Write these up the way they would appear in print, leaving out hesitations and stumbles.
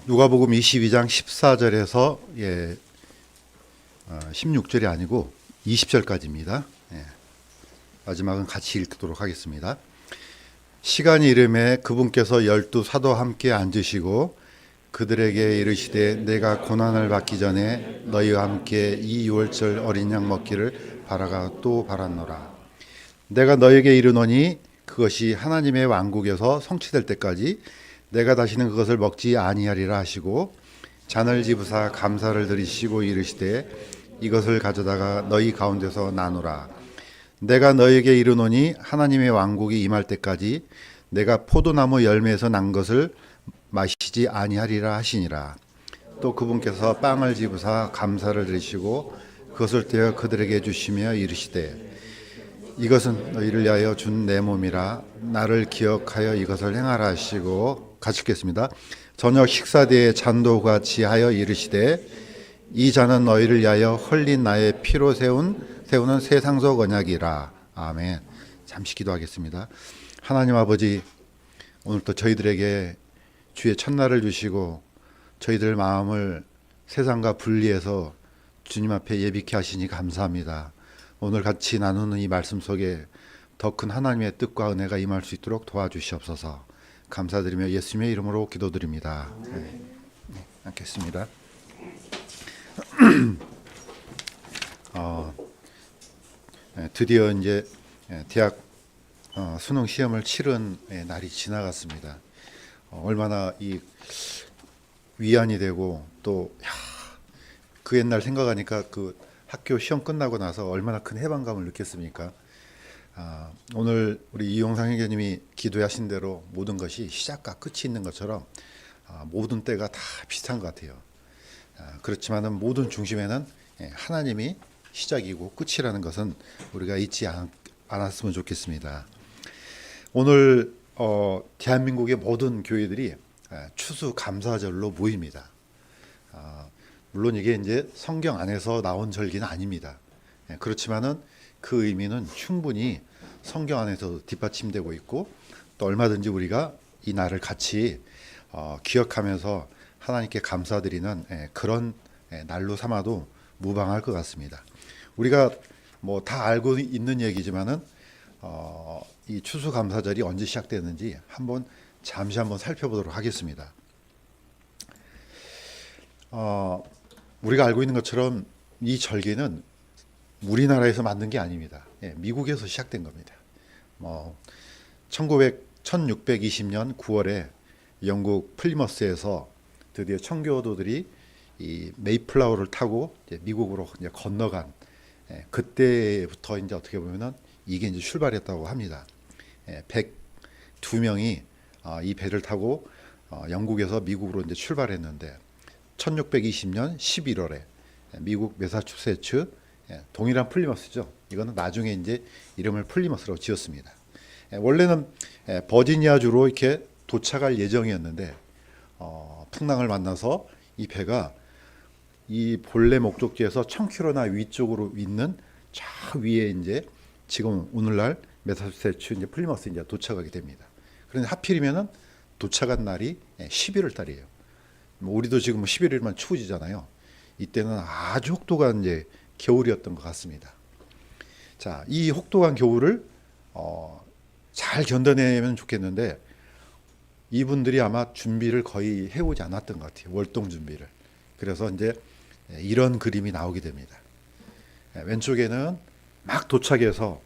누가복음 22장 14절에서 16절이 아니고 20절까지입니다. 마지막은 같이 읽도록 하겠습니다. 시간이 이름에 그분께서 12 사도와 함께 앉으시고 그들에게 이르시되 내가 고난을 받기 전에 너희와 함께 이 유월절 어린 양 먹기를 바라가 또 바랐노라. 내가 너에게 이르노니 그것이 하나님의 왕국에서 성취될 때까지 내가 다시는 그것을 먹지 아니하리라 하시고 잔을 집으사 감사를 드리시고 이르시되 이것을 가져다가 너희 가운데서 나누라. 내가 너에게 이르노니 하나님의 왕국이 임할 때까지 내가 포도나무 열매에서 난 것을 마시지 아니하리라 하시니라. 또 그분께서 빵을 집으사 감사를 드리시고 그것을 떼어 그들에게 주시며 이르시되 이것은 너희를 위하여 준 내 몸이라. 나를 기억하여 이것을 행하라 하시고 같이 읽겠습니다. 저녁 식사 때에 잔도 같이 하여 이르시되 이 잔은 너희를 위하여 흘린 나의 피로 세우는 새 상속 언약이라. 아멘. 잠시 기도하겠습니다. 하나님 아버지, 오늘도 저희들에게 주의 첫날을 주시고 저희들 마음을 세상과 분리해서 주님 앞에 예비케 하시니 감사합니다. 오늘 같이 나누는 이 말씀 속에 더 큰 하나님의 뜻과 은혜가 임할 수 있도록 도와주시옵소서. 감사드리며 예수님의 이름으로 기도드립니다. 앉겠습니다. 드디어 이제 대학 수능 시험을 치른 날이 지나갔습니다. 얼마나 이 위안이 되고 또 그 옛날 생각하니까 그 학교 시험 끝나고 나서 얼마나 큰 해방감을 느꼈습니까? 오늘 우리 이용상 회장님이 기도하신 대로 모든 것이 시작과 끝이 있는 것처럼 모든 때가 다 비슷한 것 같아요. 그렇지만은 모든 중심에는 하나님이 시작이고 끝이라는 것은 우리가 잊지 않았으면 좋겠습니다. 오늘 대한민국의 모든 교회들이 추수감사절로 모입니다. 물론 이게 이제 성경 안에서 나온 절기는 아닙니다. 그렇지만은 그 의미는 충분히 성경 안에서 뒷받침되고 있고 또 얼마든지 우리가 이 날을 같이 기억하면서 하나님께 감사드리는 그런 날로 삼아도 무방할 것 같습니다. 우리가 뭐 다 알고 있는 얘기지만은 이 추수감사절이 언제 시작되는지 잠시 한번 살펴보도록 하겠습니다. 우리가 알고 있는 것처럼 이 절기는 우리나라에서 만든 게 아닙니다. 미국에서 시작된 겁니다. 1620년 9월에 영국 플리머스에서 드디어 청교도들이 이 메이플라워를 타고 이제 미국으로 이제 건너간 그때부터 이제 어떻게 보면은 이게 이제 출발했다고 합니다. 102명이 이 배를 타고 영국에서 미국으로 이제 출발했는데 1620년 11월에 미국 매사추세츠 동일한 플리머스죠. 이거는 나중에 이제 이름을 플리머스라고 지었습니다. 원래는 버지니아주로 이렇게 도착할 예정이었는데 풍랑을 만나서 이 배가 이 본래 목적지에서 1000km나 위쪽으로 있는 저 위에 이제 지금 오늘날 매사추세츠 이제 플리머스 이제 도착하게 됩니다. 그런데 하필이면은 도착한 날이 11월 달이에요. 우리도 지금 11월만 추워지잖아요. 이때는 아주 혹독한 이제 겨울이었던 것 같습니다. 자, 이 혹독한 겨울을 잘 견뎌내면 좋겠는데 이분들이 아마 준비를 거의 해오지 않았던 것 같아요. 월동 준비를. 그래서 이제 이런 그림이 나오게 됩니다. 왼쪽에는 막 도착해서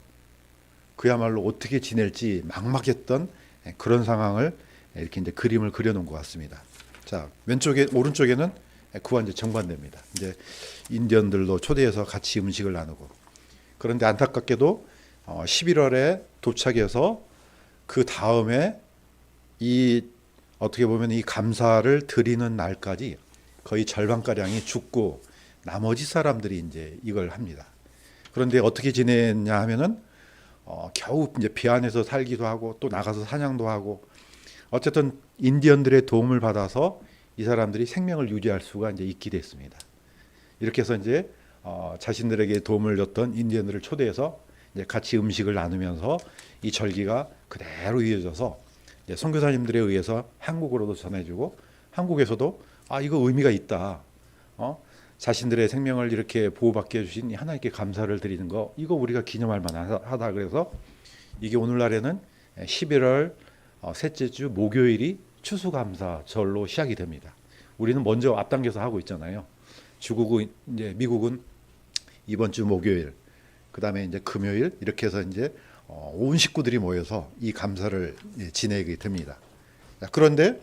그야말로 어떻게 지낼지 막막했던 그런 상황을 이렇게 이제 그림을 그려놓은 것 같습니다. 자, 오른쪽에는 그와 이제 정반대입니다. 이제 인디언들도 초대해서 같이 음식을 나누고. 그런데 안타깝게도 11월에 도착해서 그 다음에 이 어떻게 보면 이 감사를 드리는 날까지 거의 절반가량이 죽고 나머지 사람들이 이제 이걸 합니다. 그런데 어떻게 지냈냐 하면은 겨우 이제 배 안에서 살기도 하고 또 나가서 사냥도 하고 어쨌든 인디언들의 도움을 받아서 이 사람들이 생명을 유지할 수가 이제 있게 됐습니다. 이렇게 해서 이제 자신들에게 도움을 줬던 인디언들을 초대해서 이제 같이 음식을 나누면서 이 절기가 그대로 이어져서 선교사님들에 의해서 한국으로도 전해지고 한국에서도 아 이거 의미가 있다. 자신들의 생명을 이렇게 보호받게 해주신 하나님께 감사를 드리는 거 이거 우리가 기념할 만하다. 그래서 이게 오늘날에는 11월 셋째 주 목요일이 추수감사절로 시작이 됩니다. 우리는 먼저 앞당겨서 하고 있잖아요. 주국은 이제 미국은 이번 주 목요일, 그다음에 이제 금요일 이렇게 해서 이제 온 식구들이 모여서 이 감사를 지내게 됩니다. 그런데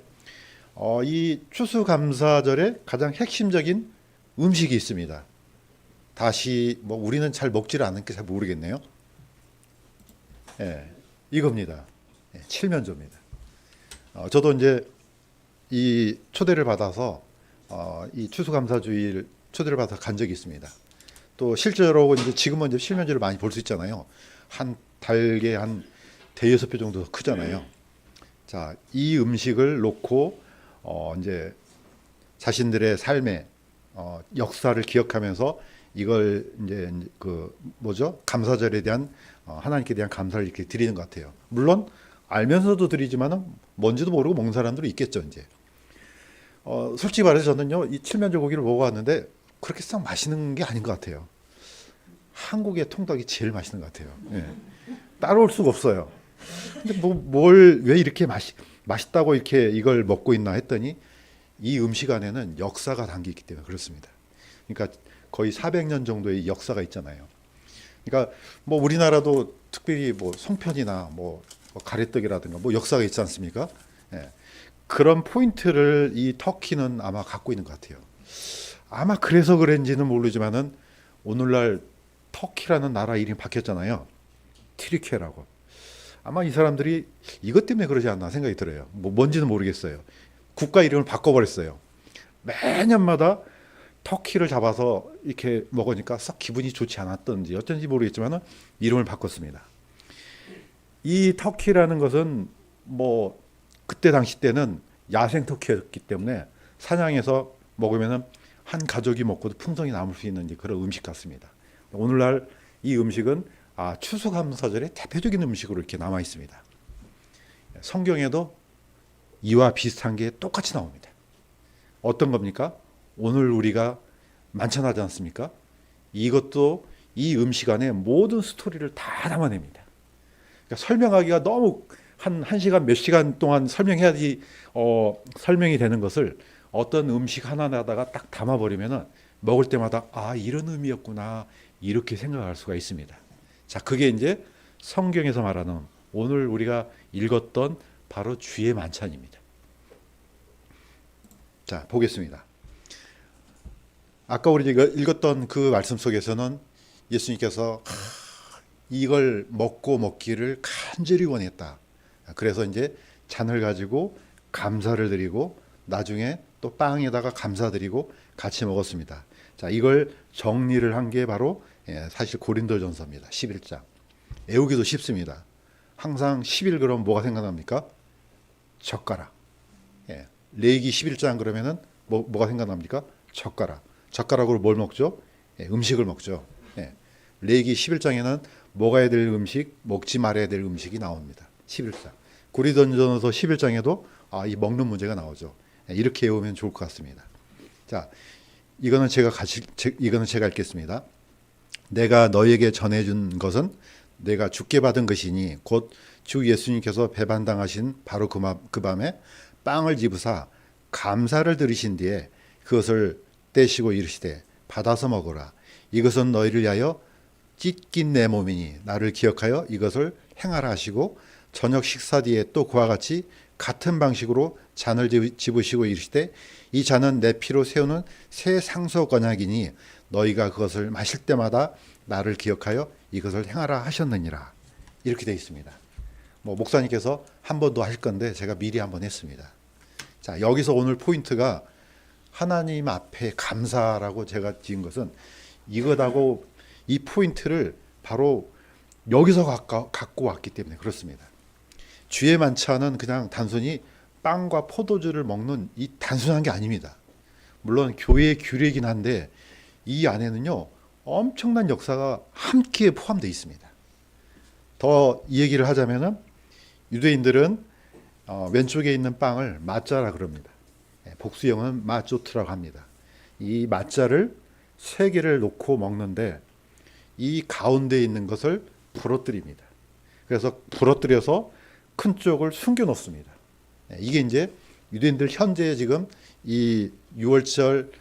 이 추수감사절에 가장 핵심적인 음식이 있습니다. 다시 뭐 우리는 잘 먹지를 않는 게 잘 모르겠네요. 예, 이겁니다. 칠면조입니다. 저도 이제 이 초대를 받아서 이 추수감사주일 초대를 받아서 간 적이 있습니다. 또 실제로 이제 지금은 이제 칠면조를 많이 볼 수 있잖아요. 한 달게 한 대여섯 배 정도 크잖아요. 자, 이 음식을 놓고 이제 자신들의 삶의 역사를 기억하면서 이걸 이제 그 뭐죠? 감사절에 대한 하나님께 대한 감사를 이렇게 드리는 것 같아요. 물론 알면서도 드리지만은 뭔지도 모르고 먹는 사람들도 있겠죠, 이제. 솔직히 말해서 저는요, 이 칠면조 고기를 먹어봤는데 그렇게 썩 맛있는 게 아닌 것 같아요. 한국의 통닭이 제일 맛있는 것 같아요. 예. 따라올 수가 없어요. 근데 왜 이렇게 맛있다고 이렇게 이걸 먹고 있나 했더니 이 음식 안에는 역사가 담겨 있기 때문에 그렇습니다. 그러니까 거의 400년 정도의 역사가 있잖아요. 그러니까 뭐 우리나라도 특별히 뭐 송편이나 뭐 가래떡이라든가 뭐 역사가 있지 않습니까? 예. 그런 포인트를 이 터키는 아마 갖고 있는 것 같아요. 아마 그래서 그런지는 모르지만은 오늘날 터키라는 나라 이름이 바뀌었잖아요. 튀르키예라고. 아마 이 사람들이 이것 때문에 그러지 않나 생각이 들어요. 뭐 뭔지는 모르겠어요. 국가 이름을 바꿔버렸어요. 매년마다 터키를 잡아서 이렇게 먹으니까 썩 기분이 좋지 않았던지 어쩐지 모르겠지만 이름을 바꿨습니다. 이 터키라는 것은 뭐 그때 당시 때는 야생 터키였기 때문에 사냥해서 먹으면 한 가족이 먹고도 풍성이 남을 수 있는 그런 음식 같습니다. 오늘날 이 음식은 추수감사절의 대표적인 음식으로 이렇게 남아 있습니다. 성경에도 이와 비슷한 게 똑같이 나옵니다. 어떤 겁니까? 오늘 우리가 만찬하지 않습니까? 이것도 이 음식 안에 모든 스토리를 다 담아냅니다. 그러니까 설명하기가 너무 한 시간 몇 시간 동안 설명해야지 설명이 되는 것을 어떤 음식 하나하다가 딱 담아버리면 먹을 때마다 이런 의미였구나 이렇게 생각할 수가 있습니다. 자, 그게 이제 성경에서 말하는 오늘 우리가 읽었던 바로 주의 만찬입니다. 자, 보겠습니다. 아까 우리가 읽었던 그 말씀 속에서는 예수님께서 이걸 먹기를 간절히 원했다. 그래서 이제 잔을 가지고 감사를 드리고 나중에 또 빵에다가 감사드리고 같이 먹었습니다. 자, 이걸 정리를 한 게 바로 사실 고린도전서입니다. 11장. 외우기도 쉽습니다. 항상 11 그러면 뭐가 생각납니까? 젓가락. 레위기 11장 그러면은 뭐가 생각납니까? 젓가락. 젓가락으로 뭘 먹죠? 음식을 먹죠. 레위기 11장에는 먹어야 될 음식, 먹지 말아야 될 음식이 나옵니다. 11장. 고린도전서 11장에도 이 먹는 문제가 나오죠. 이렇게 외우면 좋을 것 같습니다. 자, 이거는 제가 읽겠습니다. 내가 너에게 전해준 것은 내가 주께 받은 것이니 곧 주 예수님께서 배반당하신 바로 그 밤에 빵을 집으사 감사를 드리신 뒤에 그것을 떼시고 이르시되 받아서 먹으라. 이것은 너희를 위하여 찢긴 내 몸이니 나를 기억하여 이것을 행하라 하시고 저녁 식사 뒤에 또 그와 같이 같은 방식으로 잔을 집으시고 이르시되 이 잔은 내 피로 세우는 새 상속 언약이니 너희가 그것을 마실 때마다 나를 기억하여 이것을 행하라 하셨느니라. 이렇게 되어 있습니다. 목사님께서 한 번 더 하실 건데 제가 미리 한 번 했습니다. 자, 여기서 오늘 포인트가 하나님 앞에 감사라고 제가 지은 것은 이것하고 이 포인트를 바로 여기서 갖고 왔기 때문에 그렇습니다. 주의 만찬은 그냥 단순히 빵과 포도주를 먹는 이 단순한 게 아닙니다. 물론 교회의 규례이긴 한데 이 안에는요 엄청난 역사가 함께 포함되어 있습니다. 더 이 얘기를 하자면은 유대인들은 왼쪽에 있는 빵을 맞자라 그럽니다. 복수형은 마조트라고 합니다. 이 마자를 세 개를 놓고 먹는데 이 가운데 있는 것을 부러뜨립니다. 그래서 부러뜨려서 큰 쪽을 숨겨 놓습니다. 이게 이제 유대인들 현재 지금 이 유월절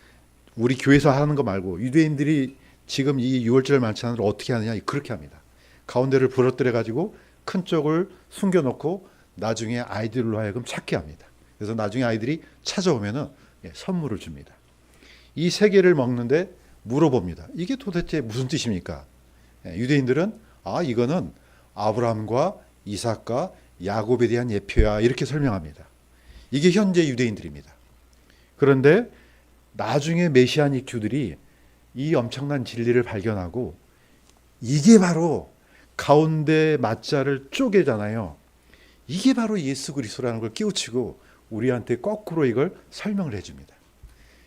우리 교회에서 하는 거 말고 유대인들이 지금 이 유월절 만찬을 어떻게 하느냐 그렇게 합니다. 가운데를 부러뜨려 가지고 큰 쪽을 숨겨 놓고 나중에 아이들로 하여금 찾게 합니다. 그래서 나중에 아이들이 찾아오면은 선물을 줍니다. 이 세 개를 먹는데 물어봅니다. 이게 도대체 무슨 뜻입니까? 유대인들은 이거는 아브라함과 이삭과 야곱에 대한 예표야 이렇게 설명합니다. 이게 현재 유대인들입니다. 그런데 나중에 메시아닉 주들이 이 엄청난 진리를 발견하고 이게 바로 가운데 마자를 쪼개잖아요. 이게 바로 예수 그리스도라는 걸 깨우치고 우리한테 거꾸로 이걸 설명을 해줍니다.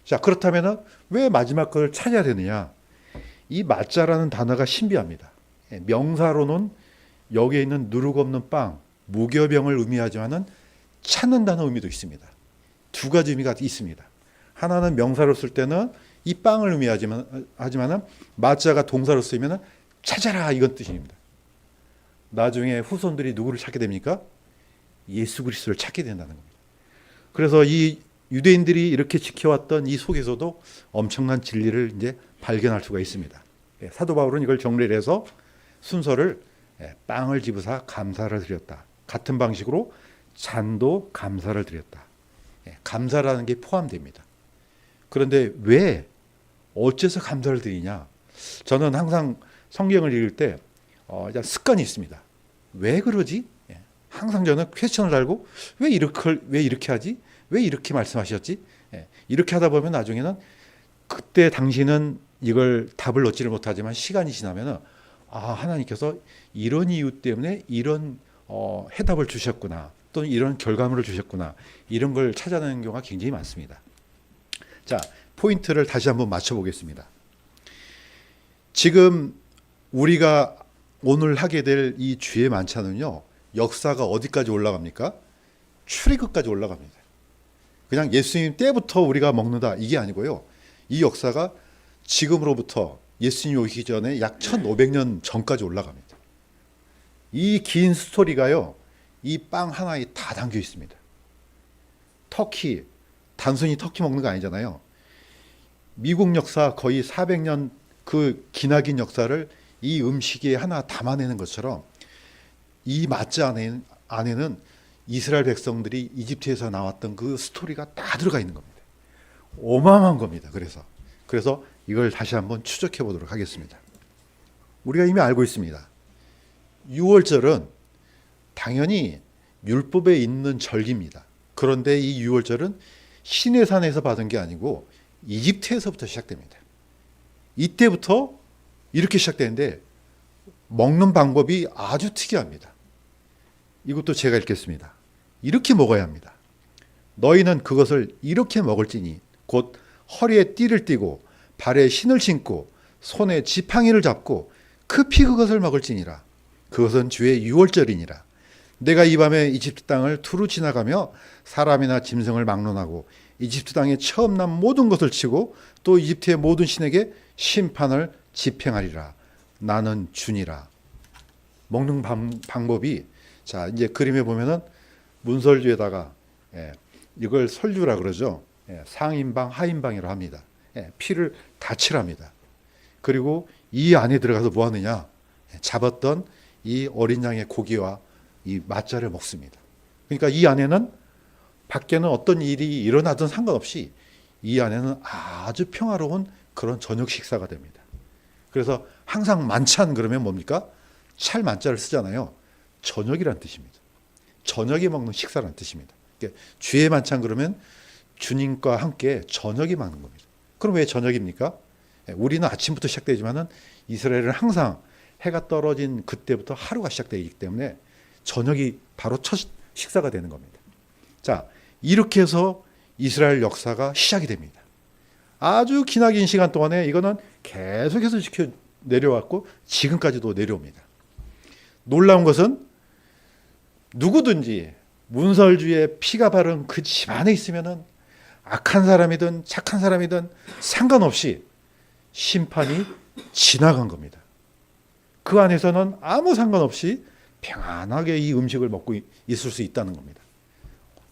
자, 그렇다면 왜 마지막 걸 찾아야 되느냐? 이 마자라는 단어가 신비합니다. 명사로는 여기에 있는 누룩 없는 빵, 무교병을 의미하지만은 찾는다는 의미도 있습니다. 두 가지 의미가 있습니다. 하나는 명사로 쓸 때는 이 빵을 의미하지만은 마자가 동사로 쓰이면은 찾아라 이건 뜻입니다. 나중에 후손들이 누구를 찾게 됩니까? 예수 그리스도를 찾게 된다는 겁니다. 그래서 이 유대인들이 이렇게 지켜왔던 이 속에서도 엄청난 진리를 이제 발견할 수가 있습니다. 사도 바울은 이걸 정리를 해서 순서를 빵을 집으사 감사를 드렸다. 같은 방식으로 잔도 감사를 드렸다. 감사라는 게 포함됩니다. 그런데 왜 어째서 감사를 드리냐? 저는 항상 성경을 읽을 때 습관이 있습니다. 왜 그러지? 항상 저는 퀘스천을 달고 왜 이렇게 하지? 왜 이렇게 말씀하셨지? 이렇게 하다 보면 나중에는 그때 당시는 이걸 답을 얻지를 못하지만 시간이 지나면 하나님께서 이런 이유 때문에 이런 해답을 주셨구나. 또는 이런 결과물을 주셨구나. 이런 걸 찾아내는 경우가 굉장히 많습니다. 자, 포인트를 다시 한번 맞춰보겠습니다. 지금 우리가 오늘 하게 될 이 주의 만찬은요. 역사가 어디까지 올라갑니까? 출애굽까지 올라갑니다. 그냥 예수님 때부터 우리가 먹는다 이게 아니고요. 이 역사가 지금으로부터 예수님 오기 전에 약 1500년 전까지 올라갑니다. 이 긴 스토리가요. 이 빵 하나에 다 담겨 있습니다. 터키, 단순히 터키 먹는 거 아니잖아요. 미국 역사 거의 400년 그 기나긴 역사를 이 음식에 하나 담아내는 것처럼 이 마자 안에는 이스라엘 백성들이 이집트에서 나왔던 그 스토리가 다 들어가 있는 겁니다. 어마어마한 겁니다. 그래서 이걸 다시 한번 추적해 보도록 하겠습니다. 우리가 이미 알고 있습니다. 유월절은 당연히 율법에 있는 절기입니다. 그런데 이 유월절은 시내산에서 받은 게 아니고 이집트에서부터 시작됩니다. 이때부터 이렇게 시작되는데 먹는 방법이 아주 특이합니다. 이것도 제가 읽겠습니다. 이렇게 먹어야 합니다. 너희는 그것을 이렇게 먹을지니 곧 허리에 띠를 띠고 발에 신을 신고 손에 지팡이를 잡고 급히 그것을 먹을지니라. 그것은 주의 유월절이니라. 내가 이 밤에 이집트 땅을 두루 지나가며 사람이나 짐승을 막론하고 이집트 땅에 처음 난 모든 것을 치고 또 이집트의 모든 신에게 심판을 집행하리라. 나는 주니라. 먹는 방법이 자 이제 그림에 보면은 문설주에다가 이걸 설주라 그러죠. 상인방 하인방이라 합니다. 피를 다 칠합니다. 그리고 이 안에 들어가서 뭐 하느냐? 잡았던 이 어린 양의 고기와 이 마자를 먹습니다. 그러니까 이 안에는 밖에는 어떤 일이 일어나든 상관없이 이 안에는 아주 평화로운 그런 저녁 식사가 됩니다. 그래서 항상 만찬 그러면 뭡니까? 찰 만자를 쓰잖아요. 저녁이란 뜻입니다. 저녁에 먹는 식사란 뜻입니다. 그러니까 주의 만찬 그러면 주님과 함께 저녁에 먹는 겁니다. 그럼 왜 저녁입니까? 우리는 아침부터 시작되지만은 이스라엘은 항상 해가 떨어진 그때부터 하루가 시작되기 때문에 저녁이 바로 첫 식사가 되는 겁니다. 자, 이렇게 해서 이스라엘 역사가 시작이 됩니다. 아주 기나긴 시간 동안에 이거는 계속해서 지켜 내려왔고 지금까지도 내려옵니다. 놀라운 것은 누구든지 문설주에 피가 바른 그 집안에 있으면은 악한 사람이든 착한 사람이든 상관없이 심판이 지나간 겁니다. 그 안에서는 아무 상관없이 평안하게 이 음식을 먹고 있을 수 있다는 겁니다.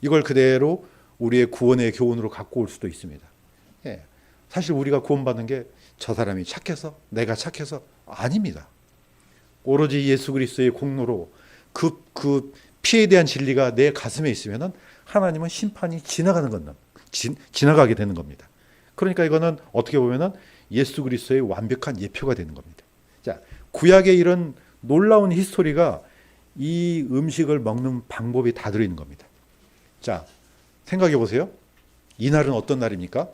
이걸 그대로 우리의 구원의 교훈으로 갖고 올 수도 있습니다. 예. 사실 우리가 구원받는 게 저 사람이 착해서, 내가 착해서 아닙니다. 오로지 예수 그리스도의 공로로 그 피에 대한 진리가 내 가슴에 있으면은 하나님은 심판이 지나가게 되는 겁니다. 그러니까 이거는 어떻게 보면은 예수 그리스도의 완벽한 예표가 되는 겁니다. 자, 구약의 이런 놀라운 히스토리가 이 음식을 먹는 방법이 다 들어있는 겁니다. 자, 생각해 보세요. 이날은 어떤 날입니까?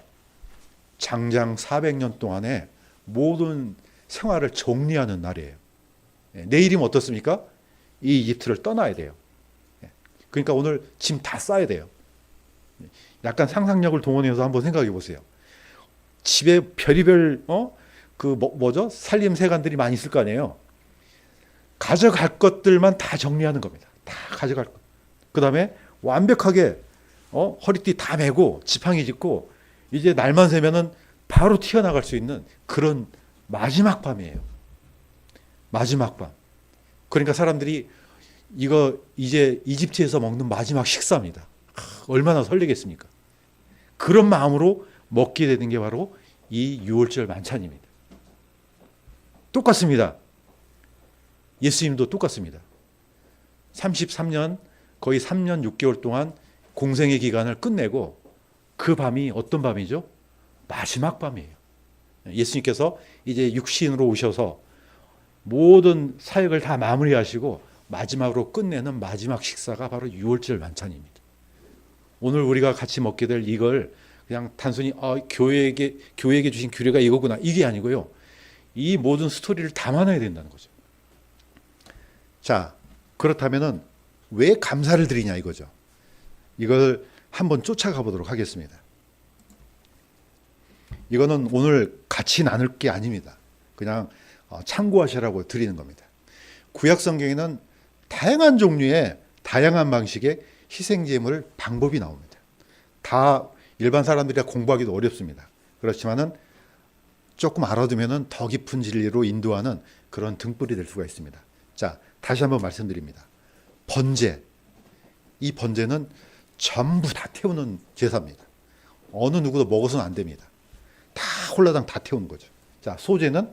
장장 400년 동안의 모든 생활을 정리하는 날이에요. 내일이면 어떻습니까? 이 이집트를 떠나야 돼요. 그러니까 오늘 짐 다 싸야 돼요. 약간 상상력을 동원해서 한번 생각해 보세요. 집에 별의별 살림 세간들이 많이 있을 거 아니에요. 가져갈 것들만 다 정리하는 겁니다. 다 가져갈 것. 그다음에 완벽하게 허리띠 다 메고 지팡이 짚고 이제 날만 새면은 바로 튀어나갈 수 있는 그런 마지막 밤이에요. 마지막 밤. 그러니까 사람들이 이거 이제 이집트에서 먹는 마지막 식사입니다. 얼마나 설레겠습니까? 그런 마음으로 먹게 되는 게 바로 이 유월절 만찬입니다. 똑같습니다. 예수님도 똑같습니다. 33년, 거의 3년 6개월 동안 공생의 기간을 끝내고 그 밤이 어떤 밤이죠? 마지막 밤이에요. 예수님께서 이제 육신으로 오셔서 모든 사역을 다 마무리하시고 마지막으로 끝내는 마지막 식사가 바로 유월절 만찬입니다. 오늘 우리가 같이 먹게 될 이걸 그냥 단순히 교회에게 주신 규례가 이거구나 이게 아니고요. 이 모든 스토리를 담아내야 된다는 거죠. 자, 그렇다면은 왜 감사를 드리냐 이거죠. 이걸 한번 쫓아가 보도록 하겠습니다. 이거는 오늘 같이 나눌 게 아닙니다. 그냥 참고하시라고 드리는 겁니다. 구약 성경에는 다양한 종류의 다양한 방식의 희생제물 방법이 나옵니다. 다 일반 사람들이 공부하기도 어렵습니다. 그렇지만은 조금 알아두면은 더 깊은 진리로 인도하는 그런 등불이 될 수가 있습니다. 자, 다시 한번 말씀드립니다. 번제. 이 번제는 전부 다 태우는 제사입니다. 어느 누구도 먹어서는 안 됩니다. 다 홀라당 다 태우는 거죠. 자, 소제는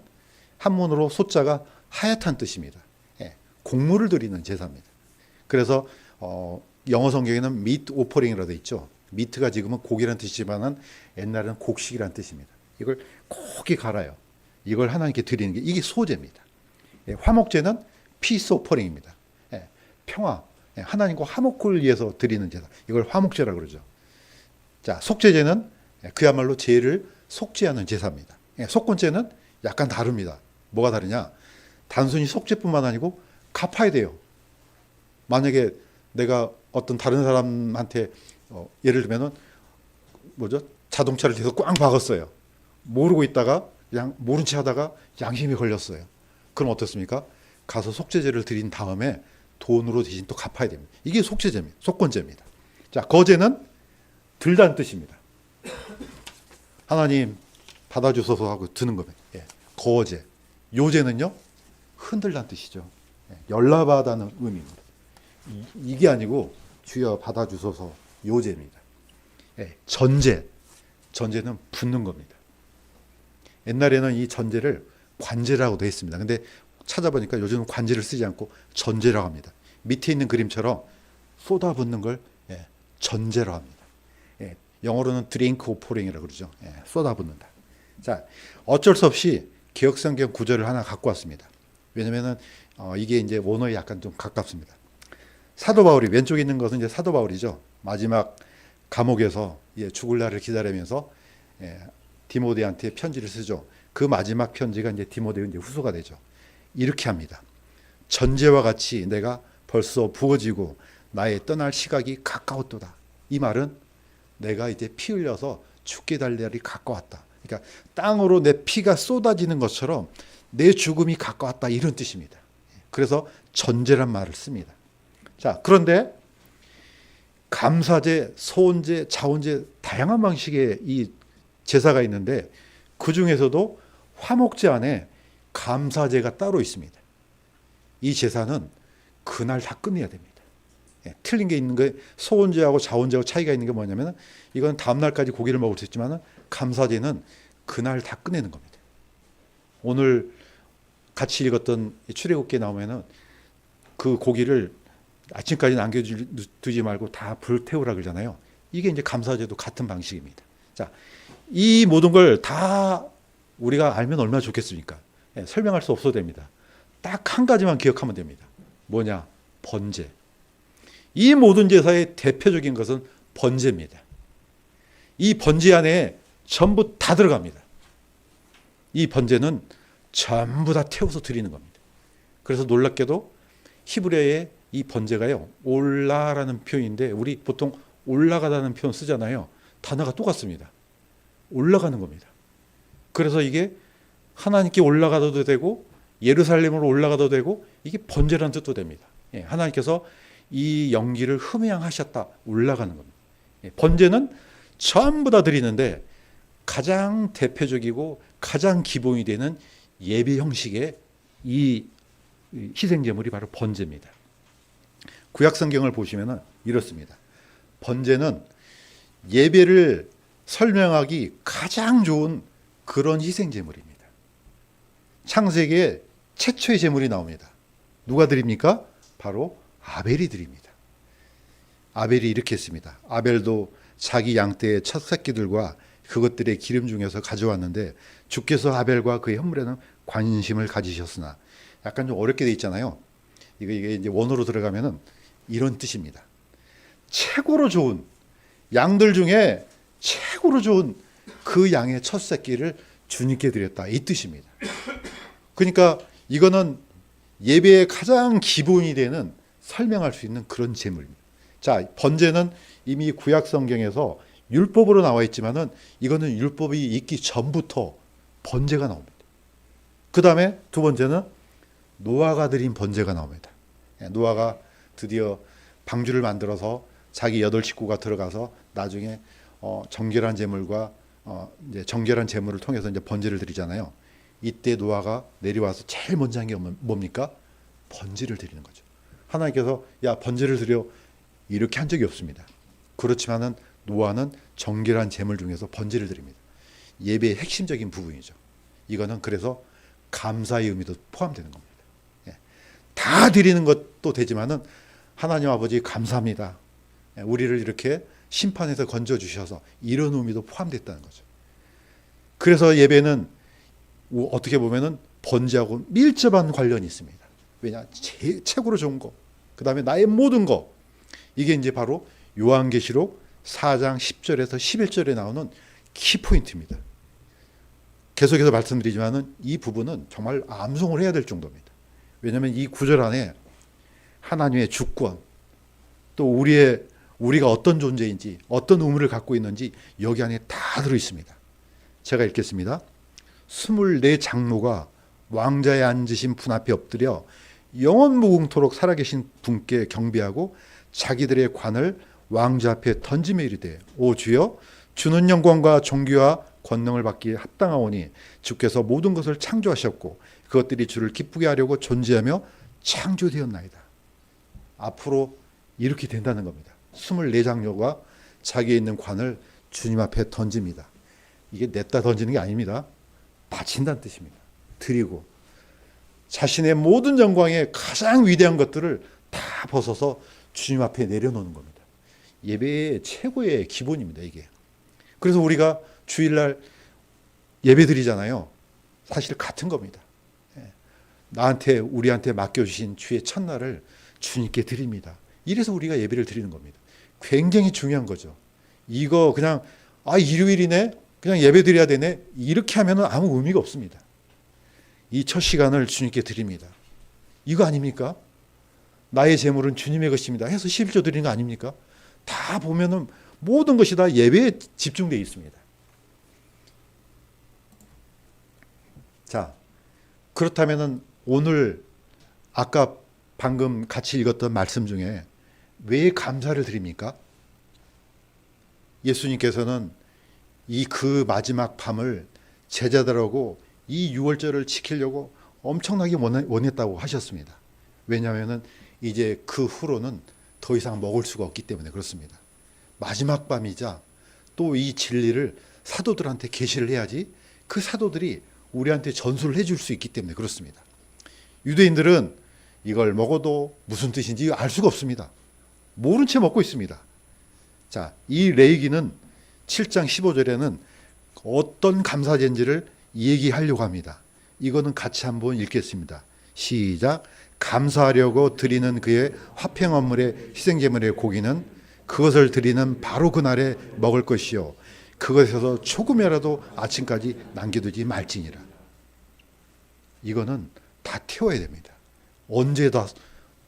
한문으로 소자가 하얗다는 뜻입니다. 예, 곡물을 드리는 제사입니다. 그래서 영어 성경에는 meat offering이라고 되어 있죠. 미트가 지금은 고기라는 뜻이지만 옛날에는 곡식이라는 뜻입니다. 이걸 고기 갈아요. 이걸 하나님께 드리는 게 이게 소제입니다. 예, 화목제는 peace offering입니다. 예, 평화, 예, 하나님과 화목을 위해서 드리는 제사. 이걸 화목제라고 그러죠. 자, 속죄제는 그야말로 죄를 속죄하는 제사입니다. 예, 속건제는 약간 다릅니다. 뭐가 다르냐? 단순히 속죄뿐만 아니고 갚아야 돼요. 만약에 내가 어떤 다른 사람한테 예를 들면은 자동차를 계속 꽝 박았어요. 모르고 있다가 그냥 모른 체 하다가 양심이 걸렸어요. 그럼 어떻습니까? 가서 속죄제를 드린 다음에 돈으로 대신 또 갚아야 됩니다. 이게 속죄제입니다. 속건제입니다. 자, 거제는 들다는 뜻입니다. 하나님 받아주소서 하고 드는 겁니다. 예, 거제. 요제는요, 흔들다는 뜻이죠. 예, 연락하다는 의미입니다. 이게 아니고 주여 받아주소서 요제입니다. 예, 전제. 전제는 붓는 겁니다. 옛날에는 이 전제를 관제라고도 했습니다. 근데 찾아보니까 요즘은 관제를 쓰지 않고 전제라고 합니다. 밑에 있는 그림처럼 쏟아붓는 걸 전제라고 합니다. 예, 영어로는 드링크 오퍼링이라고 그러죠. 예, 쏟아붓는다. 자, 어쩔 수 없이 개역성경 구절을 하나 갖고 왔습니다. 왜냐면은 이게 이제 원어에 약간 좀 가깝습니다. 사도 바울이 왼쪽에 있는 것은 이제 사도 바울이죠. 마지막 감옥에서 죽을 날을 기다리면서 디모데한테 편지를 쓰죠. 그 마지막 편지가 이제 디모데 이제 후소가 되죠. 이렇게 합니다. 전제와 같이 내가 벌써 부어지고 나의 떠날 시각이 가까웠도다. 이 말은 내가 이제 피 흘려서 죽게 될 날이 가까웠다. 그러니까 땅으로 내 피가 쏟아지는 것처럼 내 죽음이 가까웠다 이런 뜻입니다. 그래서 전제란 말을 씁니다. 자, 그런데 감사제, 소원제, 자원제 다 다양한 방식의 이 제사가 있는데 그 중에서도 화목제 안에 감사제가 따로 있습니다. 이 제사는 그날 다 끝내야 됩니다. 예, 틀린 게 있는 게 소원제하고 자원제하고 차이가 있는 게 뭐냐면 이건 다음 날까지 고기를 먹을 수 있지만 감사제는 그날 다 끝내는 겁니다. 오늘 같이 읽었던 출애굽기에 나오면은 그 고기를 아침까지 남겨두지 말고 다 불태우라 그러잖아요. 이게 이제 감사제도 같은 방식입니다. 자, 이 모든 걸 다 우리가 알면 얼마나 좋겠습니까? 예, 설명할 수 없어도 됩니다. 딱 한 가지만 기억하면 됩니다. 뭐냐? 번제. 이 모든 제사의 대표적인 것은 번제입니다. 이 번제 안에 전부 다 들어갑니다. 이 번제는 전부 다 태워서 드리는 겁니다. 그래서 놀랍게도 히브리어의 이 번제가요, 올라라는 표현인데 우리 보통 올라가다는 표현 쓰잖아요. 단어가 똑같습니다. 올라가는 겁니다. 그래서 이게 하나님께 올라가도 되고 예루살렘으로 올라가도 되고 이게 번제라는 뜻도 됩니다. 예, 하나님께서 이 영기를 흠양하셨다, 올라가는 겁니다. 예, 번제는 전부 다 드리는데 가장 대표적이고 가장 기본이 되는 예배 형식의 이 희생제물이 바로 번제입니다. 구약 성경을 보시면 이렇습니다. 번제는 예배를 설명하기 가장 좋은 그런 희생제물입니다. 창세기에 최초의 제물이 나옵니다. 누가 드립니까? 바로 아벨이 드립니다. 아벨이 이렇게 했습니다. 아벨도 자기 양떼의 첫 새끼들과 그것들의 기름 중에서 가져왔는데 주께서 아벨과 그의 헌물에는 관심을 가지셨으나, 약간 좀 어렵게 돼 있잖아요. 이게 이제 원어로 들어가면은 이런 뜻입니다. 최고로 좋은 양들 중에 최고로 좋은 그 양의 첫 새끼를 주님께 드렸다, 이 뜻입니다. 그러니까 이거는 예배의 가장 기본이 되는 설명할 수 있는 그런 제물입니다. 자, 번제는 이미 구약 성경에서 율법으로 나와 있지만은 이거는 율법이 있기 전부터 번제가 나옵니다. 그 다음에 두 번째는 노아가 드린 번제가 나옵니다. 노아가 드디어 방주를 만들어서 자기 8 식구가 들어가서 나중에 정결한 제물과 이제 정결한 제물을 통해서 이제 번제를 드리잖아요. 이때 노아가 내려와서 제일 먼저 한 게 뭡니까? 번제를 드리는 거죠. 하나님께서 야, 번제를 드려, 이렇게 한 적이 없습니다. 그렇지만은 노아는 정결한 제물 중에서 번제를 드립니다. 예배의 핵심적인 부분이죠. 이거는 그래서 감사의 의미도 포함되는 겁니다. 예. 다 드리는 것도 되지만은 하나님 아버지 감사합니다. 예. 우리를 이렇게 심판에서 건져 주셔서 이런 의미도 포함됐다는 거죠. 그래서 예배는 어떻게 보면은 번제하고 밀접한 관련이 있습니다. 왜냐? 최고로 좋은 거, 그 다음에 나의 모든 거, 이게 이제 바로 요한계시록 4장 10절에서 11절에 나오는 키포인트입니다. 계속해서 말씀드리지만은 이 부분은 정말 암송을 해야 될 정도입니다. 왜냐하면 이 구절 안에 하나님의 주권, 또 우리가 어떤 존재인지, 어떤 의무를 갖고 있는지 여기 안에 다 들어 있습니다. 제가 읽겠습니다. 24장로가 왕자에 앉으신 분 앞에 엎드려 영원 무궁토록 살아계신 분께 경배하고 자기들의 관을 왕자 앞에 던지며 이르되, 오 주여, 주는 영광과 존귀와 권능을 받기에 합당하오니 주께서 모든 것을 창조하셨고 그것들이 주를 기쁘게 하려고 존재하며 창조되었나이다. 앞으로 이렇게 된다는 겁니다. 24장로가 자기에 있는 관을 주님 앞에 던집니다. 이게 냈다 던지는 게 아닙니다. 바친다는 뜻입니다. 드리고 자신의 모든 영광의 가장 위대한 것들을 다 벗어서 주님 앞에 내려놓는 겁니다. 예배의 최고의 기본입니다, 이게. 그래서 우리가 주일날 예배 드리잖아요. 사실 같은 겁니다. 우리한테 맡겨주신 주의 첫날을 주님께 드립니다. 이래서 우리가 예배를 드리는 겁니다. 굉장히 중요한 거죠. 이거 그냥 일요일이네, 그냥 예배 드려야 되네, 이렇게 하면 아무 의미가 없습니다. 이 첫 시간을 주님께 드립니다. 이거 아닙니까? 나의 재물은 주님의 것입니다 해서 11조 드리는 거 아닙니까? 다 보면은 모든 것이 다 예배에 집중되어 있습니다. 자, 그렇다면은 오늘 아까 방금 같이 읽었던 말씀 중에 왜 감사를 드립니까? 예수님께서는 이 그 마지막 밤을 제자들하고 이 유월절을 지키려고 엄청나게 원했다고 하셨습니다. 왜냐하면 이제 그 후로는 더 이상 먹을 수가 없기 때문에 그렇습니다. 마지막 밤이자 또 이 진리를 사도들한테 계시를 해야지 그 사도들이 우리한테 전수를 해줄 수 있기 때문에 그렇습니다. 유대인들은 이걸 먹어도 무슨 뜻인지 알 수가 없습니다. 모른 채 먹고 있습니다. 자, 이 레위기는 7장 15절에는 어떤 감사제인지를 얘기하려고 합니다. 이거는 같이 한번 읽겠습니다. 시작. 감사하려고 드리는 그의 화평원물의 희생제물의 고기는 그것을 드리는 바로 그날에 먹을 것이요 그것에서 조금이라도 아침까지 남겨두지 말지니라. 이거는 다 태워야 됩니다. 언제 다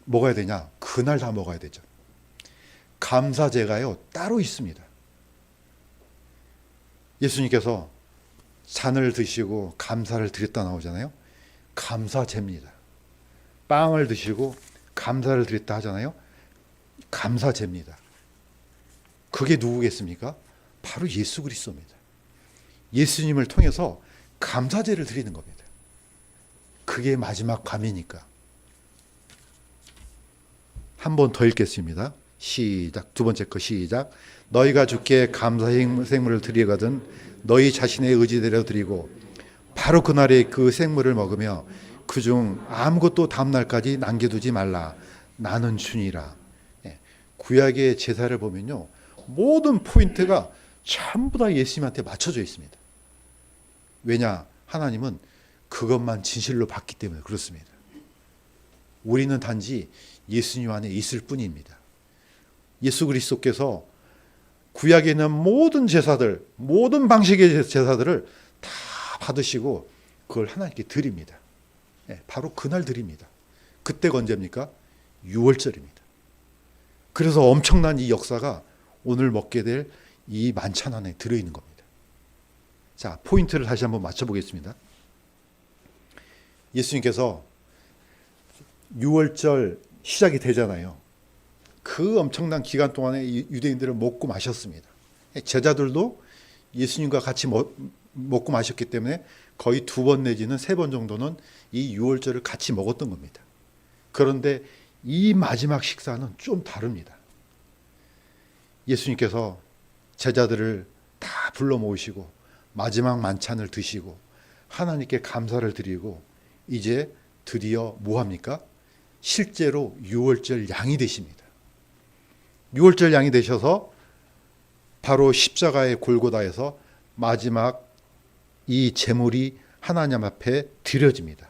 먹어야 되냐? 그날 다 먹어야 되죠. 감사제가요 따로 있습니다. 예수님께서 잔을 드시고 감사를 드렸다 나오잖아요. 감사제입니다. 빵을 드시고 감사를 드렸다 하잖아요. 감사제입니다. 그게 누구겠습니까? 바로 예수 그리스도입니다. 예수님을 통해서 감사제를 드리는 겁니다. 그게 마지막 밤이니까. 한 번 더 읽겠습니다. 시작. 두 번째 거 시작. 너희가 주께 감사 생물을 드리거든 너희 자신의 의지대로 드리고 바로 그날에 그 생물을 먹으며 그중 아무것도 다음날까지 남겨두지 말라. 나는 주니라. 구약의 제사를 보면요. 모든 포인트가 전부 다 예수님한테 맞춰져 있습니다. 왜냐? 하나님은 그것만 진실로 봤기 때문에 그렇습니다. 우리는 단지 예수님 안에 있을 뿐입니다. 예수 그리스도께서 구약에 있는 모든 제사들, 모든 방식의 제사들을 다 받으시고 그걸 하나님께 드립니다. 바로 그날 드립니다. 그때가 언제입니까? 6월절입니다. 그래서 엄청난 이 역사가 오늘 먹게 될 이 만찬 안에 들어있는 겁니다. 자, 포인트를 다시 한번 맞춰보겠습니다. 예수님께서 6월절 시작이 되잖아요. 그 엄청난 기간 동안에 유대인들을 먹고 마셨습니다. 제자들도 예수님과 같이 먹고 마셨기 때문에 거의 2번 내지는 3번 정도는 이 6월절을 같이 먹었던 겁니다. 그런데 이 마지막 식사는 좀 다릅니다. 예수님께서 제자들을 다 불러 모으시고 마지막 만찬을 드시고 하나님께 감사를 드리고 이제 드디어 뭐합니까? 실제로 6월절 양이 되십니다. 6월절 양이 되셔서 바로 십자가의 골고다에서 마지막 이 제물이 하나님 앞에 드려집니다.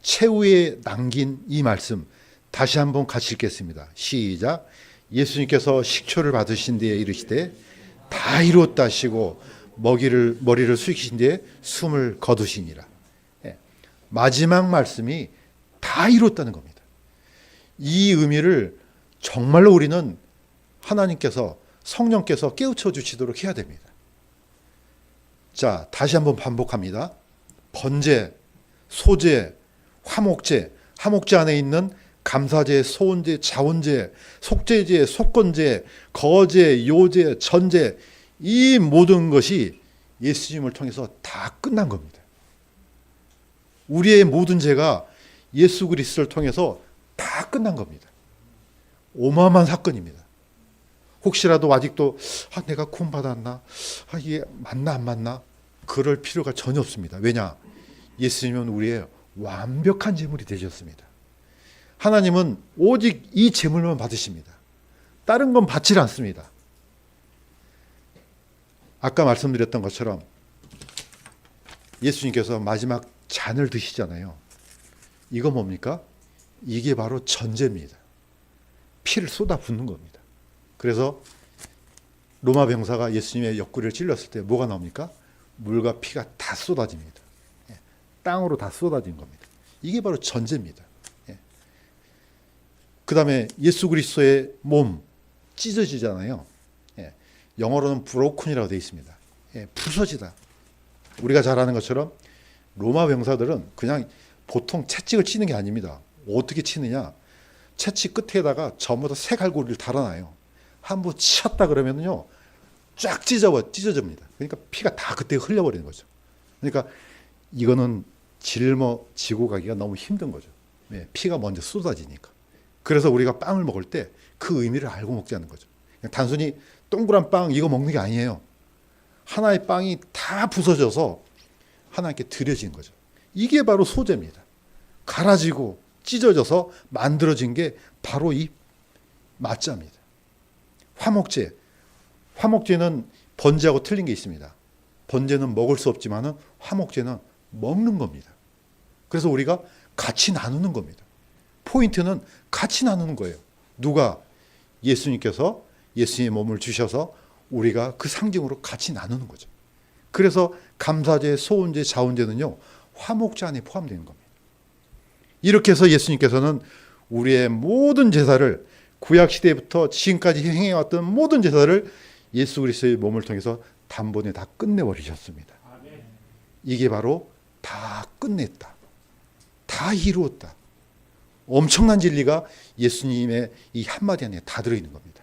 최후에 남긴 이 말씀 다시 한번 같이 읽겠습니다. 시작. 예수님께서 식초를 받으신 뒤에 이르시되 다 이루었다 하시고 머리를 숙이신 뒤에 숨을 거두시니라. 마지막 말씀이 다 이루었다는 겁니다. 이 의미를 정말로 우리는 하나님께서 성령께서 깨우쳐 주시도록 해야 됩니다. 자, 다시 한번 반복합니다. 번제, 소제, 화목제, 화목제 안에 있는 감사제, 소원제, 자원제, 속죄제, 속건제, 거제, 요제, 전제 이 모든 것이 예수님을 통해서 다 끝난 겁니다. 우리의 모든 죄가 예수 그리스도를 통해서 다 끝난 겁니다. 어마어마한 사건입니다. 혹시라도 아직도 내가 구원받았나? 이게 맞나 안 맞나? 그럴 필요가 전혀 없습니다. 왜냐? 예수님은 우리의 완벽한 제물이 되셨습니다. 하나님은 오직 이 제물만 받으십니다. 다른 건 받지 않습니다. 아까 말씀드렸던 것처럼 예수님께서 마지막 잔을 드시잖아요. 이거 뭡니까? 이게 바로 전제입니다. 피를 쏟아 붓는 겁니다. 그래서 로마 병사가 예수님의 옆구리를 찔렀을 때 뭐가 나옵니까? 물과 피가 다 쏟아집니다. 땅으로 다 쏟아진 겁니다. 이게 바로 전제입니다. 그 다음에 예수 그리스도의 몸 찢어지잖아요. 영어로는 브로큰이라고 되어 있습니다. 부서지다. 우리가 잘 아는 것처럼 로마 병사들은 그냥 보통 채찍을 치는 게 아닙니다. 어떻게 치느냐? 채찍 끝에다가 전부 다 쇠갈고리를 달아놔요. 한번 치었다 그러면요 쫙 찢어집니다. 그러니까 피가 다 그때 흘려버리는 거죠. 그러니까 이거는 짊어지고 가기가 너무 힘든 거죠. 네, 피가 먼저 쏟아지니까. 그래서 우리가 빵을 먹을 때 그 의미를 알고 먹지 않는 거죠. 그냥 단순히 동그란 빵 이거 먹는 게 아니에요. 하나의 빵이 다 부서져서 하나님께 드려진 거죠. 이게 바로 소재입니다. 갈아지고 찢어져서 만들어진 게 바로 이 맞자입니다. 화목제. 화목제는 번제하고 틀린 게 있습니다. 번제는 먹을 수 없지만은 화목제는 먹는 겁니다. 그래서 우리가 같이 나누는 겁니다. 포인트는 같이 나누는 거예요. 누가? 예수님께서 예수님의 몸을 주셔서 우리가 그 상징으로 같이 나누는 거죠. 그래서 감사제, 소원제, 자원제는요, 화목제 안에 포함되는 겁니다. 이렇게 해서 예수님께서는 우리의 모든 제사를 구약 시대부터 지금까지 행해왔던 모든 제사를 예수 그리스도의 몸을 통해서 단번에 다 끝내버리셨습니다. 이게 바로 다 끝냈다. 다 이루었다. 엄청난 진리가 예수님의 이 한마디 안에 다 들어있는 겁니다.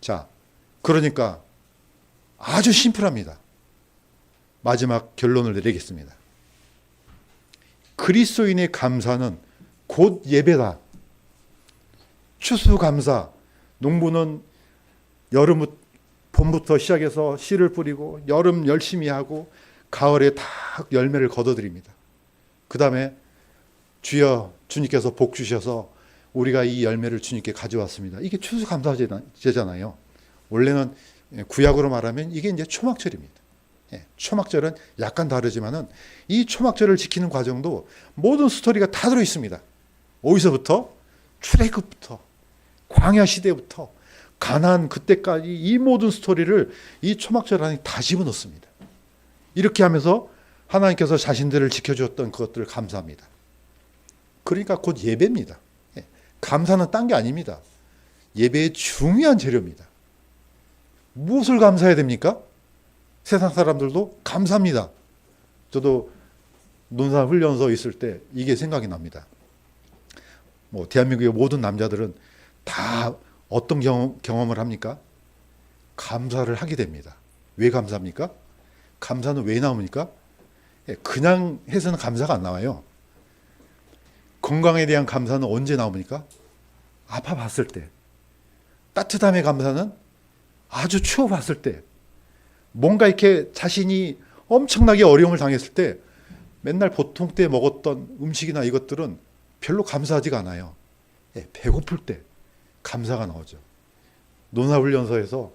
자, 그러니까 아주 심플합니다. 마지막 결론을 내리겠습니다. 그리스도인의 감사는 곧 예배다. 추수감사, 농부는 봄부터 시작해서 씨를 뿌리고 여름 열심히 하고 가을에 다 열매를 거둬들입니다. 그 다음에 주여 주님께서 복 주셔서 우리가 이 열매를 주님께 가져왔습니다. 이게 추수감사제잖아요. 원래는 구약으로 말하면 이게 이제 초막절입니다. 초막절은 약간 다르지만은 이 초막절을 지키는 과정도 모든 스토리가 다 들어 있습니다. 어디서부터? 출애굽부터 광야 시대부터 가나안 그때까지 이 모든 스토리를 이 초막절 안에 다 집어넣습니다. 이렇게 하면서 하나님께서 자신들을 지켜주었던 그것들을 감사합니다. 그러니까 곧 예배입니다. 감사는 딴 게 아닙니다. 예배의 중요한 재료입니다. 무엇을 감사해야 됩니까? 세상 사람들도 감사합니다. 저도 논산훈련소 있을 때 이게 생각이 납니다. 대한민국의 모든 남자들은 다 어떤 경험을 합니까? 감사를 하게 됩니다. 왜 감사합니까? 감사는 왜 나옵니까? 그냥 해서는 감사가 안 나와요. 건강에 대한 감사는 언제 나옵니까? 아파봤을 때. 따뜻함의 감사는 아주 추워봤을 때. 뭔가 이렇게 자신이 엄청나게 어려움을 당했을 때 맨날 보통 때 먹었던 음식이나 이것들은 별로 감사하지가 않아요. 배고플 때 감사가 나오죠. 논사훈련소에서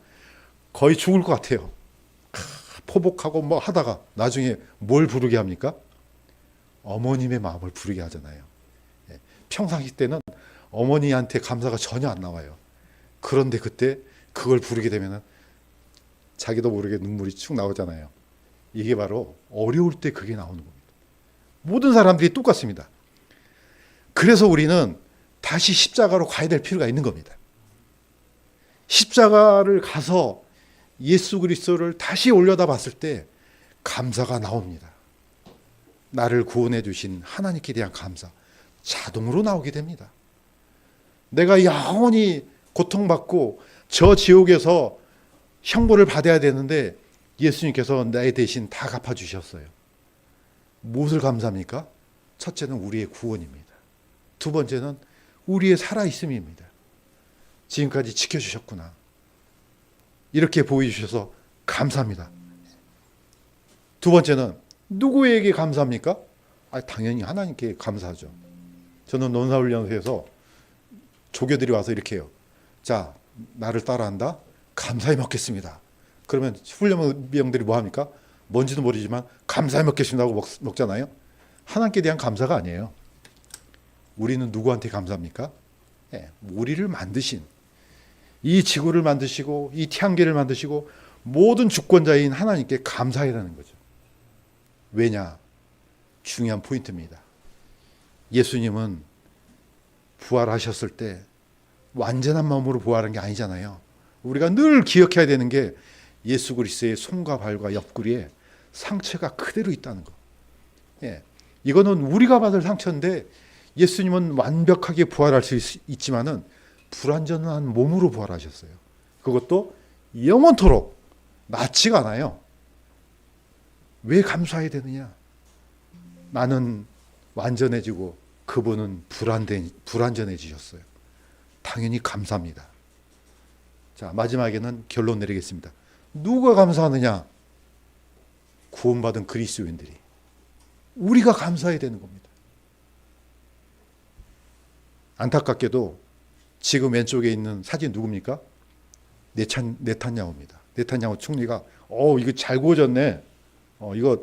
거의 죽을 것 같아요. 포복하고 뭐 하다가 나중에 뭘 부르게 합니까? 어머님의 마음을 부르게 하잖아요. 평상시 때는 어머니한테 감사가 전혀 안 나와요. 그런데 그때 그걸 부르게 되면 자기도 모르게 눈물이 축 나오잖아요. 이게 바로 어려울 때 그게 나오는 겁니다. 모든 사람들이 똑같습니다. 그래서 우리는 다시 십자가로 가야 될 필요가 있는 겁니다. 십자가를 가서 예수 그리스도를 다시 올려다 봤을 때 감사가 나옵니다. 나를 구원해 주신 하나님께 대한 감사 자동으로 나오게 됩니다. 내가 영원히 고통받고 저 지옥에서 형벌을 받아야 되는데 예수님께서 내 대신 다 갚아주셨어요. 무엇을 감사합니까? 첫째는 우리의 구원입니다. 두 번째는 우리의 살아있음입니다. 지금까지 지켜주셨구나. 이렇게 보여주셔서 감사합니다. 두 번째는 누구에게 감사합니까? 당연히 하나님께 감사하죠. 저는 논사훈련소에서 조교들이 와서 이렇게 해요. 자, 나를 따라한다? 감사히 먹겠습니다. 그러면 훈련병들이 뭐 합니까? 뭔지도 모르지만 감사히 먹겠습니다 하고 먹잖아요. 하나님께 대한 감사가 아니에요. 우리는 누구한테 감사합니까? 우리를 만드신, 이 지구를 만드시고 이 태양계를 만드시고 모든 주권자인 하나님께 감사해라는 거죠. 왜냐? 중요한 포인트입니다. 예수님은 부활하셨을 때 완전한 마음으로 부활한 게 아니잖아요. 우리가 늘 기억해야 되는 게 예수 그리스도의 손과 발과 옆구리에 상처가 그대로 있다는 거. 이거는 우리가 받을 상처인데 예수님은 완벽하게 부활할 수 있지만은 불완전한 몸으로 부활하셨어요. 그것도 영원토록 맞지가 않아요. 왜 감사해야 되느냐? 나는 완전해지고 그분은 불완전해지셨어요. 당연히 감사합니다. 자, 마지막에는 결론 내리겠습니다. 누가 감사하느냐? 구원받은 그리스도인들이. 우리가 감사해야 되는 겁니다. 안타깝게도 지금 왼쪽에 있는 사진 누굽니까? 네탄야후입니다. 네탄야후 총리가 이거 잘 구워졌네. 이거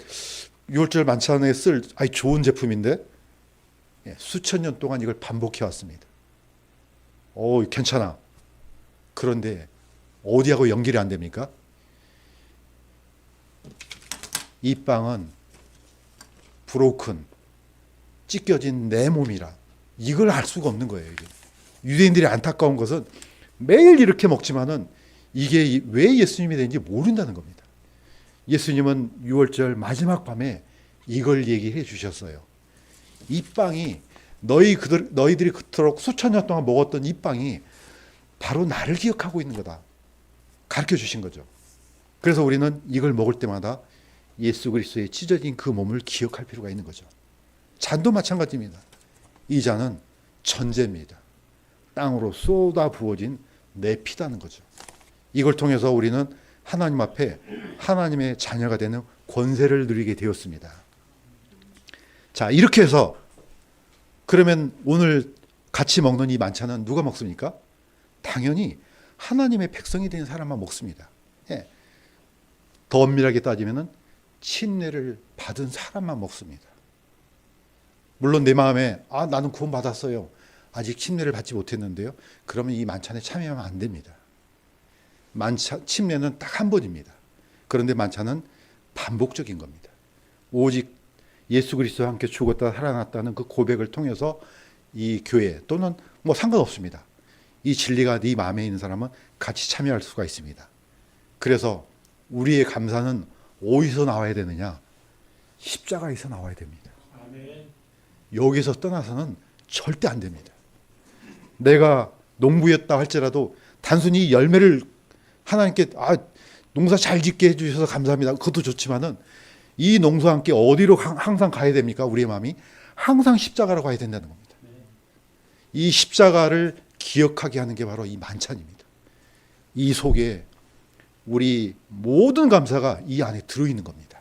6월절 만찬에 쓸 아주 좋은 제품인데 수천 년 동안 이걸 반복해 왔습니다. 괜찮아. 그런데 어디하고 연결이 안 됩니까? 이 빵은 브로큰, 찢겨진 내 몸이라. 이걸 알 수가 없는 거예요. 이게. 유대인들이 안타까운 것은 매일 이렇게 먹지만은 이게 왜 예수님이 되는지 모른다는 겁니다. 예수님은 6월절 마지막 밤에 이걸 얘기해 주셨어요. 이 빵이 너희들이 그토록 수천 년 동안 먹었던 이 빵이 바로 나를 기억하고 있는 거다. 가르쳐 주신 거죠. 그래서 우리는 이걸 먹을 때마다 예수 그리스도의 찢어진 그 몸을 기억할 필요가 있는 거죠. 잔도 마찬가지입니다. 이 잔은 전제입니다. 땅으로 쏟아 부어진 내 피다는 거죠. 이걸 통해서 우리는 하나님 앞에 하나님의 자녀가 되는 권세를 누리게 되었습니다. 자, 이렇게 해서 그러면 오늘 같이 먹는 이 만찬은 누가 먹습니까? 당연히 하나님의 백성이 된 사람만 먹습니다. 더 엄밀하게 따지면 침례를 받은 사람만 먹습니다. 물론 내 마음에 나는 구원 받았어요. 아직 침례를 받지 못했는데요. 그러면 이 만찬에 참여하면 안 됩니다. 침례는 딱 한 번입니다. 그런데 만찬은 반복적인 겁니다. 오직 예수 그리스도와 함께 죽었다 살아났다는 그 고백을 통해서 이 교회 또는 뭐 상관없습니다. 이 진리가 네 마음에 있는 사람은 같이 참여할 수가 있습니다. 그래서 우리의 감사는 어디서 나와야 되느냐? 십자가에서 나와야 됩니다. 아멘. 여기서 떠나서는 절대 안 됩니다. 내가 농부였다 할지라도 단순히 열매를 하나님께 농사 잘 짓게 해주셔서 감사합니다. 그것도 좋지만은 이 농사와 함께 어디로 항상 가야 됩니까? 우리의 마음이 항상 십자가로 가야 된다는 겁니다. 이 십자가를 기억하게 하는 게 바로 이 만찬입니다. 이 속에 우리 모든 감사가 이 안에 들어있는 겁니다.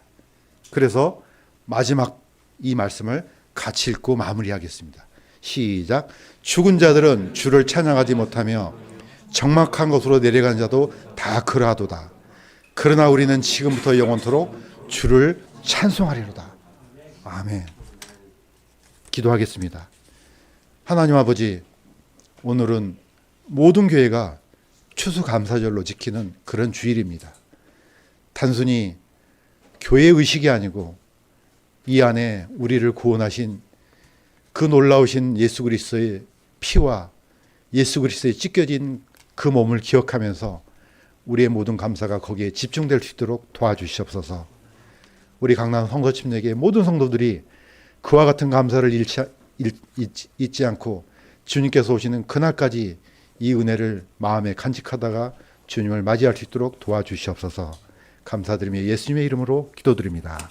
그래서 마지막 이 말씀을 같이 읽고 마무리하겠습니다. 시작. 죽은 자들은 주를 찬양하지 못하며 적막한 곳으로 내려간 자도 다 그러하도다. 그러나 우리는 지금부터 영원토록 주를 찬송하리로다. 아멘. 기도하겠습니다. 하나님 아버지, 오늘은 모든 교회가 추수감사절로 지키는 그런 주일입니다. 단순히 교회 의식이 아니고 이 안에 우리를 구원하신 그 놀라우신 예수 그리스도의 피와 예수 그리스도의 찢겨진 그 몸을 기억하면서 우리의 모든 감사가 거기에 집중될 수 있도록 도와주시옵소서. 우리 강남 성서침례교회 모든 성도들이 그와 같은 감사를 잊지 않고 주님께서 오시는 그날까지 이 은혜를 마음에 간직하다가 주님을 맞이할 수 있도록 도와주시옵소서. 감사드리며 예수님의 이름으로 기도드립니다.